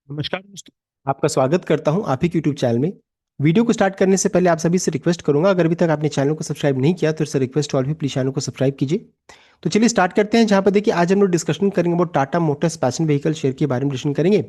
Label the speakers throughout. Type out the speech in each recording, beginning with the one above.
Speaker 1: नमस्कार दोस्तों। आपका स्वागत करता हूं आप ही के यूट्यूब चैनल में। वीडियो को स्टार्ट करने से पहले आप सभी से रिक्वेस्ट करूंगा, अगर अभी तक आपने चैनल को सब्सक्राइब नहीं किया तो इससे रिक्वेस्ट ऑल भी प्लीज चैनल को सब्सक्राइब कीजिए। तो चलिए स्टार्ट करते हैं। जहां पर देखिए आज हम लोग डिस्कशन करेंगे वो Tata Motors passion vehicle share के बारे में डिस्कशन करेंगे।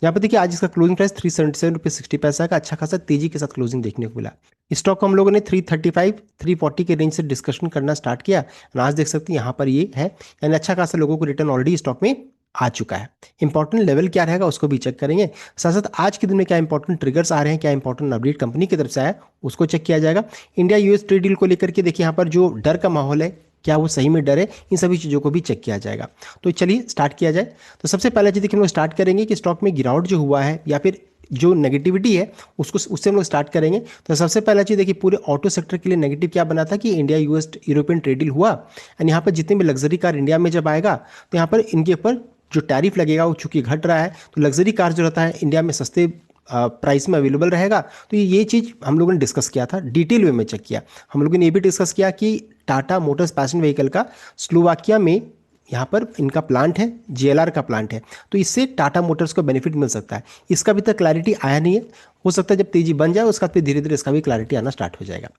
Speaker 1: जहां पर देखिए आज इसका क्लोजिंग प्राइस 377 रुपये 60 पैसा का अच्छा खासा तेजी के साथ क्लोजिंग देखने को मिला। स्टॉक को हम लोगों ने 335 340 के रेंज से डिस्कशन करना स्टार्ट किया और आज देख सकते हैं यहाँ पर ये है, यानी अच्छा खासा लोगों को रिटर्न ऑलरेडी स्टॉक में आ चुका है। इंपॉर्टेंट लेवल क्या रहेगा उसको भी चेक करेंगे। साथ साथ आज के दिन में क्या इंपॉर्टेंट ट्रिगर्स आ रहे हैं, क्या इंपॉर्टेंट अपडेट कंपनी की तरफ से आया उसको चेक किया जाएगा। इंडिया यूएस ट्रेड डील को लेकर के देखिए यहाँ पर जो डर का माहौल है, क्या वो सही में डर है, इन सभी चीज़ों को भी चेक किया जाएगा। तो चलिए स्टार्ट किया जाए। तो सबसे पहले चीज़ देखिए हम लोग स्टार्ट करेंगे कि स्टॉक में गिरावट जो हुआ है या फिर जो नेगेटिविटी है उसको उससे हम लोग स्टार्ट करेंगे। तो सबसे पहला चीज़ देखिए पूरे ऑटो सेक्टर के लिए नेगेटिव क्या बना था कि India US European trade deal हुआ एंड यहाँ पर जितने भी लग्जरी कार इंडिया में जब आएगा तो यहाँ पर इनके ऊपर जो टैरिफ लगेगा वो चूंकि घट रहा है, तो लग्जरी कार जो रहता है इंडिया में सस्ते प्राइस में अवेलेबल रहेगा। तो ये चीज़ हम लोगों ने डिस्कस किया था, डिटेल वे में चेक किया। हम लोगों ने ये भी डिस्कस किया कि टाटा मोटर्स पैशन व्हीकल का स्लोवाकिया में यहाँ पर इनका प्लांट है, जेएलआर का प्लांट है, तो इससे टाटा मोटर्स को बेनिफिट मिल सकता है। इसका अभी तक क्लैरिटी आया नहीं है, हो सकता है जब तेजी बन जाए उसका फिर धीरे धीरे इसका भी क्लैरिटी आना स्टार्ट हो जाएगा।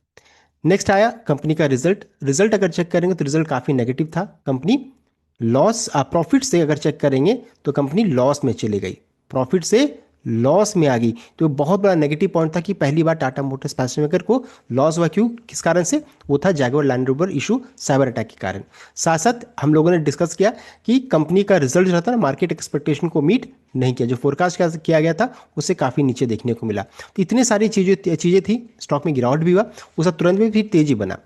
Speaker 1: नेक्स्ट आया कंपनी का रिजल्ट। रिजल्ट अगर चेक करेंगे तो रिजल्ट काफ़ी नेगेटिव था। कंपनी लॉस प्रॉफिट से अगर चेक करेंगे तो कंपनी लॉस में चली गई, प्रॉफिट से लॉस में आ गई। तो बहुत बड़ा नेगेटिव पॉइंट था कि पहली बार टाटा मोटर्स पैशन मेकर को लॉस हुआ। क्यों, किस कारण से? वो था Jaguar land rover issue, cyber attack के कारण। साथ साथ हम लोगों ने डिस्कस किया कि कंपनी का रिजल्ट जो था ना मार्केट एक्सपेक्टेशन को मीट नहीं किया, जो फोरकास्ट किया गया था उससे काफ़ी नीचे देखने को मिला। तो इतनी सारी चीज़ें थी, स्टॉक में गिरावट भी हुआ, उसका तुरंत में फिर तेजी बना।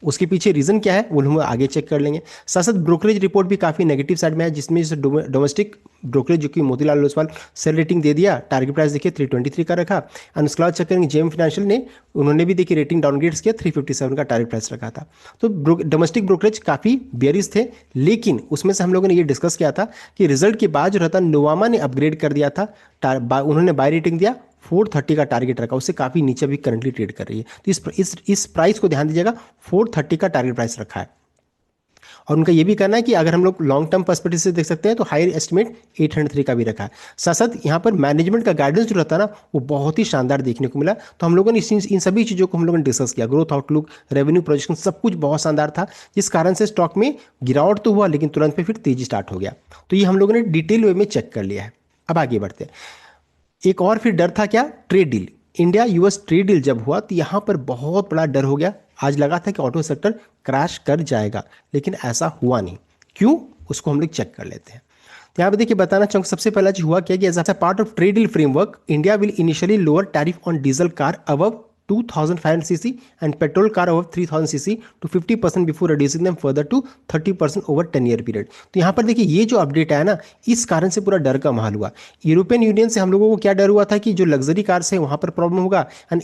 Speaker 1: उसके पीछे रीजन क्या है वो हम आगे चेक कर लेंगे। साथ साथ ब्रोकरेज रिपोर्ट भी काफ़ी नेगेटिव साइड में है, जिसमें डोमेस्टिक ब्रोकरेज जो कि मोतीलाल ओसवाल सेल रेटिंग दे दिया, टारगेट प्राइस देखिए 323 का रखा। एंड उसके बाद चेक करेंगे जेएम फाइनेंशियल ने, उन्होंने भी देखिए रेटिंग डाउनग्रेड्स किया, 357 का टारगेट प्राइस रखा था। तो डोमेस्टिक ब्रोकरेज काफ़ी बेयरिश थे, लेकिन उसमें से हम लोगों ने ये डिस्कस किया था कि रिजल्ट के बाद जो रहता नोवामा ने अपग्रेड कर दिया था, उन्होंने बाय रेटिंग दिया, 430 का टारगेट रखा, उससे काफ़ी नीचे भी करंटली ट्रेड कर रही है। तो इस प्राइस को ध्यान दीजिएगा, 430 का टारगेट प्राइस रखा है। और उनका ये भी कहना है कि अगर हम लोग लॉन्ग टर्म पर्सपेक्टिव से देख सकते हैं तो हायर एस्टिमेट 803 का भी रखा है। साथ साथ यहाँ पर मैनेजमेंट का गाइडेंस जो रहता है ना वो बहुत ही शानदार देखने को मिला। तो हम लोगों ने इन सभी चीज़ों को हम लोगों ने डिस्कस किया, ग्रोथ आउटलुक, रेवेन्यू प्रोजेक्शन, सब कुछ बहुत शानदार था, जिस कारण से स्टॉक में गिरावट तो हुआ लेकिन तुरंत पे फिर तेजी स्टार्ट हो गया। तो ये हम लोगों ने डिटेल वे में चेक कर लिया है। अब आगे बढ़ते हैं। एक और फिर डर था क्या, trade deal. India US trade deal जब हुआ तो यहां पर बहुत बड़ा डर हो गया। आज लगा था कि ऑटो सेक्टर क्रैश कर जाएगा, लेकिन ऐसा हुआ नहीं। क्यों, उसको हम लोग चेक कर लेते हैं। तो यहाँ पे देखिए बताना चाहूँगा, सबसे पहला चीज हुआ क्या कि as a part of trade deal framework India will initially lower tariff on diesel car above 2500 cc and petrol car above 3000 cc to 50% before reducing them further to 30% over 10-year period। तो यहाँ पर देखिए ये जो update आया ना, इस कारण से पूरा डर का माहौल हुआ। यूरोपियन यूनियन से हम लोगों को क्या डर हुआ था कि जो लग्जरी कार्स है वहाँ पर प्रॉब्लम होगा, एंड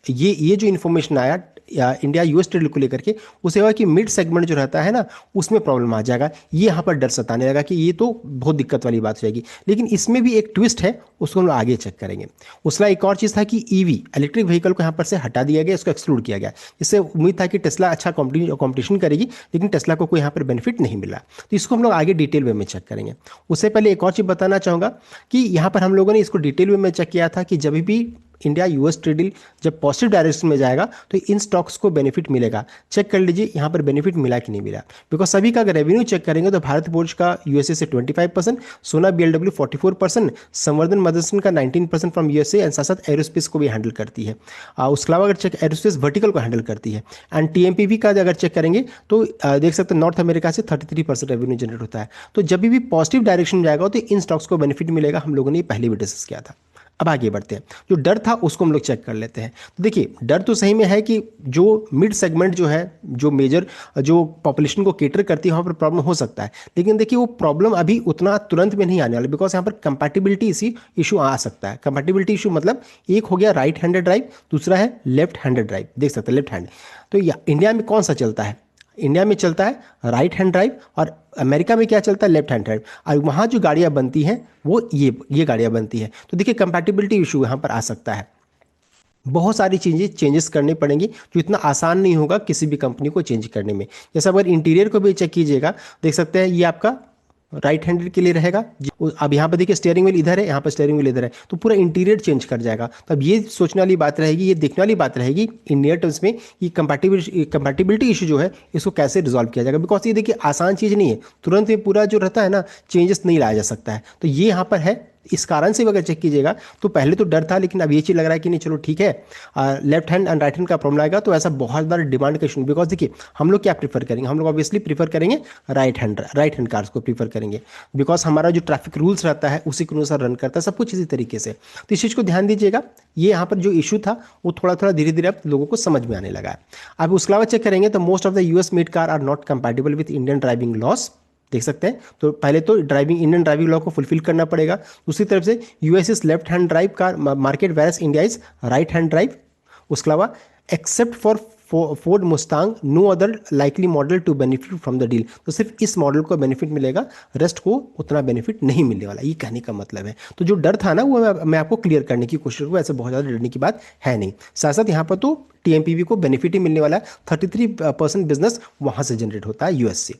Speaker 1: ये जो इन्फॉर्मेशन आया या इंडिया यूएस ट्रेड को लेकर के, उसे हुआ कि मिड सेगमेंट जो रहता है ना उसमें प्रॉब्लम आ जाएगा। ये यहाँ पर डर सताने लगा कि ये तो बहुत दिक्कत वाली बात हो जाएगी। लेकिन इसमें भी एक ट्विस्ट है, उसको हम लोग आगे चेक करेंगे। उसका एक और चीज़ था कि ईवी इलेक्ट्रिक व्हीकल को यहाँ पर से हटा दिया गया, इसको एक्सक्लूड किया गया। इससे उम्मीद था कि टेस्ला अच्छा कॉम्पिटिशन करेगी, लेकिन टेस्ला को कोई यहाँ पर बेनिफिट नहीं मिला। तो इसको हम लोग आगे डिटेल वे में चेक करेंगे। उससे पहले एक और चीज़ बताना चाहूँगा कि यहाँ पर हम लोगों ने इसको डिटेल वे में चेक किया था कि जब भी इंडिया यूएस ट्रेड डील जब पॉजिटिव डायरेक्शन में जाएगा तो इन स्टॉक्स को बेनिफिट मिलेगा। चेक कर लीजिए यहाँ पर बेनिफिट मिला कि नहीं मिला। बिकॉज सभी का अगर रेवेन्यू चेक करेंगे तो भारत फोर्ज का यूएसए से 25%, सोना बीएलडब्ल्यू 44%, संवर्धन मदरसन का 19% फ्रॉम यूएसए, एंड साथ साथ एरोस्पेस को भी हैंडल करती है। उसके अलावा अगर चेक एरोस्पेस वर्टिकल को हैंडल करती है। एंड टीएमपीवी का अगर चेक करेंगे तो देख सकते हैं नॉर्थ अमेरिका से 33% रेवेन्यू जनरेट होता है। तो जब भी पॉजिटिव डायरेक्शन में जाएगा तो इन स्टॉक्स को बेनिफिट मिलेगा। हम लोगों ने पहले भी डिस्कस किया था। अब आगे बढ़ते हैं, जो डर था उसको हम लोग चेक कर लेते हैं। तो देखिए डर तो सही में है कि जो मिड सेगमेंट जो है, जो मेजर जो पॉपुलेशन को केटर करती है वहाँ पर प्रॉब्लम हो सकता है। लेकिन देखिए वो प्रॉब्लम अभी उतना तुरंत में नहीं आने वाला, बिकॉज यहाँ पर कंपैटिबिलिटी इशू आ सकता है। कंपैटिबिलिटी इशू मतलब एक हो गया राइट हैंडेड ड्राइव, दूसरा है लेफ्ट हैंडेड ड्राइव, देख सकते हैं लेफ्ट हैंड। तो इंडिया में कौन सा चलता है? इंडिया में चलता है राइट हैंड ड्राइव, और अमेरिका में क्या चलता है? Left hand drive. और वहाँ जो गाड़ियाँ बनती हैं वो ये गाड़ियाँ बनती हैं। तो देखिए कंपैटिबिलिटी इशू यहाँ पर आ सकता है। बहुत सारी चीज़ें चेंजेस करनी पड़ेंगी, जो इतना आसान नहीं होगा किसी भी कंपनी को चेंज करने में। जैसे अगर इंटीरियर को भी चेक कीजिएगा, देख सकते हैं ये आपका राइट हैंडेड के लिए रहेगा अब यहाँ पर देखिए स्टीयरिंग व्हील इधर है, यहाँ पर स्टीयरिंग व्हील इधर है, तो पूरा इंटीरियर चेंज कर जाएगा। तो अब ये सोचने वाली बात रहेगी, ये देखने वाली बात रहेगी इन नियर टर्म्स में कि कंपैटिबिलिटी इशू जो है इसको कैसे रिजॉल्व किया जाएगा। बिकॉज ये देखिए आसान चीज़ नहीं है, तुरंत ये पूरा जो रहता है ना चेंजेस नहीं लाया जा सकता है। तो ये यहाँ पर है, इस कारण से भी अगर चेक कीजिएगा तो पहले तो डर था, लेकिन अब ये चीज़ लग रहा है कि नहीं चलो ठीक है, left hand and right hand का प्रॉब्लम आएगा तो ऐसा बहुत ज़्यादा डिमांड का इशू। बिकॉज देखिए हम लोग क्या प्रीफर करेंगे, हम लोग ऑब्वियसली प्रीफर करेंगे राइट हैंड कार्स को प्रीफर करेंगे, बिकॉज हमारा जो ट्रैफिक रूल्स रहता है उसी के अनुसार रन करता है सब कुछ इसी तरीके से। तो इस चीज़ को ध्यान दीजिएगा, ये यहाँ पर जो इशू था वो थोड़ा थोड़ा धीरे धीरे अब लोगों को समझ में आने लगा है। अब उसके अलावा चेक करेंगे तो most of the US made car are not compatible with Indian driving laws, देख सकते हैं। तो पहले तो इंडियन ड्राइविंग लॉ को फुलफिल करना पड़ेगा। दूसरी तरफ से US is left hand drive car market versus India is right hand drive. उसके अलावा except for Ford Mustang no other likely model to benefit from the deal, तो सिर्फ इस मॉडल को बेनिफिट मिलेगा, रेस्ट को उतना बेनिफिट नहीं मिलने वाला, ये कहने का मतलब है। तो जो डर था ना वो मैं आपको क्लियर करने की कोशिश करूँ, ऐसे बहुत ज़्यादा डरने की बात है नहीं। साथ साथ यहाँ पर तो टीएमपीवी को बेनिफिट ही मिलने वाला है, 33% बिजनेस वहाँ से जनरेट होता है यूएस से।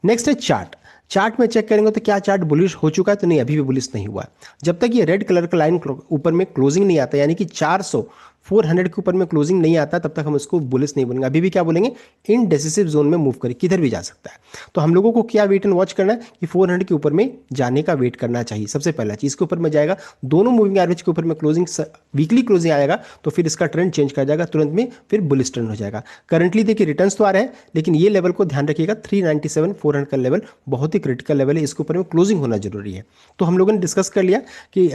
Speaker 1: नेक्स्ट है चार्ट में चेक करेंगे तो क्या चार्ट बुलिश हो चुका है, तो नहीं अभी भी बुलिश नहीं हुआ है। जब तक ये रेड कलर का लाइन ऊपर में क्लोजिंग नहीं आता, यानी कि 400 के ऊपर में क्लोजिंग नहीं आता, तब तक हम इसको बुलिश नहीं बोलेंगे। अभी भी क्या बोलेंगे, इन डिसिसिव जोन में मूव करे, किधर भी जा सकता है। तो हम लोगों को क्या वेट एंड वॉच करना है कि 400 के ऊपर में जाने का वेट करना चाहिए। सबसे पहला चीज के ऊपर में जाएगा, दोनों मूविंग एवरेज के ऊपर में क्लोजिंग वीकली क्लोजिंग आएगा तो फिर इसका ट्रेंड चेंज कर जाएगा, तुरंत में फिर बुलिश ट्रेंड हो जाएगा। करंटली देखिए रिटर्न्स तो आ रहे हैं, लेकिन ये लेवल को ध्यान रखिएगा, 397 400 का लेवल बहुत ही क्रिटिकल लेवल है, इसके ऊपर में क्लोजिंग होना जरूरी है। तो हम लोगों ने डिस्कस कर लिया कि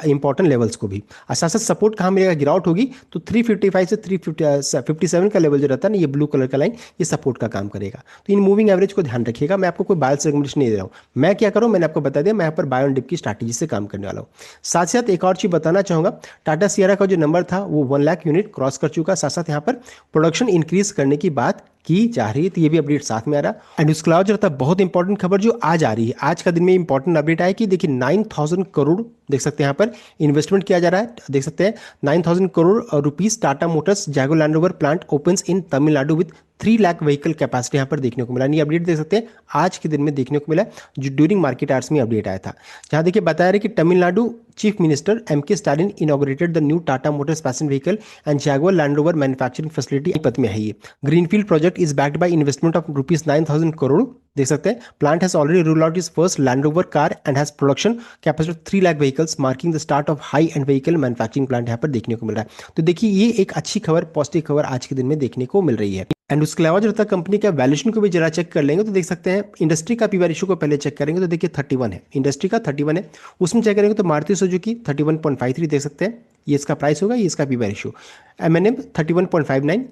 Speaker 1: इंपॉर्टेंट लेवल्स को भी, साथ साथ सपोर्ट कहाँ मिलेगा, गिरावट होगी तो 355 से 357 का लेवल जो रहता है ना, ये ब्लू कलर का लाइन, ये सपोर्ट का काम करेगा। तो इन मूविंग एवरेज को ध्यान रखिएगा। मैं आपको कोई बाय रिकमेंडेशन नहीं दे रहा हूँ, मैं क्या करूँ मैंने आपको बता दिया, मैं यहाँ पर बाय ऑन डिप की स्ट्रैटेजी से काम करने वाला हूँ। साथ साथ एक और चीज बताना चाहूंगा, टाटा सियरा का जो नंबर था वो 1 लाख यूनिट क्रॉस कर चुका। साथ साथ यहाँ पर प्रोडक्शन इंक्रीज करने की बात की जा रही है, तो ये भी अपडेट साथ में आ रहा। एंड उसके अलावा जो रहता है बहुत इंपॉर्टेंट खबर जो आज आ रही है, आज का दिन में इंपॉर्टेंट अपडेट आया कि देखिए 9,000 करोड़ देख सकते हैं यहाँ पर इन्वेस्टमेंट किया जा रहा है। देख सकते हैं 9,000 crore rupees Tata Motors Jaguar land rover plant opens in Tamil Nadu with 3 lakh vehicle capacity यहाँ पर देखने को मिला। ये अपडेट देख सकते हैं आज के दिन में देखने को मिला, जो ड्यूरिंग मार्केट आवर्स में अपडेट आया था, जहाँ देखिए बताया रहे कि Tamil Nadu chief minister MK. Stalin inaugurated the new Tata Motors passenger vehicle and Jaguar land rover manufacturing facility पथ में है। ये greenfield project is backed by investment of rupees 9,000 crore. देख सकते हैं plant has already rule out is first land rover car and has production capacity of 3 lakh vehicles marking the start of high and vehicle manufacturing plant यहाँ पर देखने को मिल रहा है। तो देखिए ये एक अच्छी खबर, पॉजिटिव खबर आज के दिन में देखने को मिल रही है। एंड उसके अलावा जो रहता कंपनी का वैल्यूएशन को भी जरा चेक कर लेंगे तो देख सकते हैं इंडस्ट्री का पीवी रेशियो को पहले चेक करेंगे तो देखिए 31 है, इंडस्ट्री का 31 है। उसमें चेक करेंगे तो मारुति सुजुकी 31.53 देख सकते हैं, ये इसका प्राइस होगा, ये इसका PV ratio. M N M 31.59,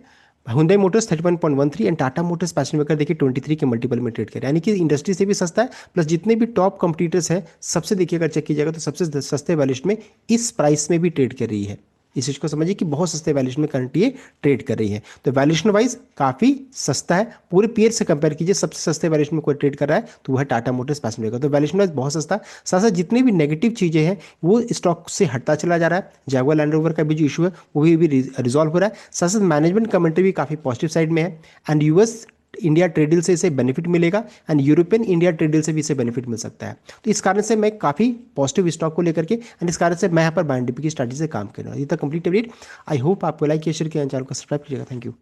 Speaker 1: Hyundai Motors 31.13 and Tata Motors passenger vehicle देखिए 23 के मल्टीपल में ट्रेड करें, यानी कि इंडस्ट्री से भी सस्ता है। प्लस जितने भी टॉप कंपटीटर्स हैं सबसे देखिए अगर चेक कीजिएगा तो सबसे सस्ते वैल्यूएशन में इस प्राइस में भी ट्रेड कर रही है। इस चीज को समझिए कि बहुत सस्ते वैल्यूएशन में करंट ये ट्रेड कर रही है, तो वैल्यूएशन वाइज काफी सस्ता है। पूरे पेयर से कंपेयर कीजिए, सबसे सस्ते वैल्यूएशन में कोई ट्रेड कर रहा है तो वह है टाटा मोटर्स पैसेंजर व्हीकल, तो वैल्यूएशन वाइज बहुत सस्ता। साथ साथ जितनी भी नेगेटिव चीजें हैं वो स्टॉक से हटता चला जा रहा है। जैगुआर लैंड रोवर का भी जो इशू है वो भी रिजॉल्व हो रहा है। साथ साथ मैनेजमेंट कमेंट्री भी काफी पॉजिटिव साइड में है। And US India trade deal से इसे बेनिफिट मिलेगा and European India trade deal से भी इसे बेनिफिट मिल सकता है। तो इस कारण से मैं काफी पॉजिटिव स्टॉक को लेकर के एंड इस कारण से मैं यहाँ पर बाय एंड डिप की स्ट्रैटेजी से काम कर रहा हूँ। ये तक कंप्लीट अपडेट, आई होप आपको लाइक किया, शेयर किया, चैनल को सब्सक्राइब कीजिएगा। Thank you.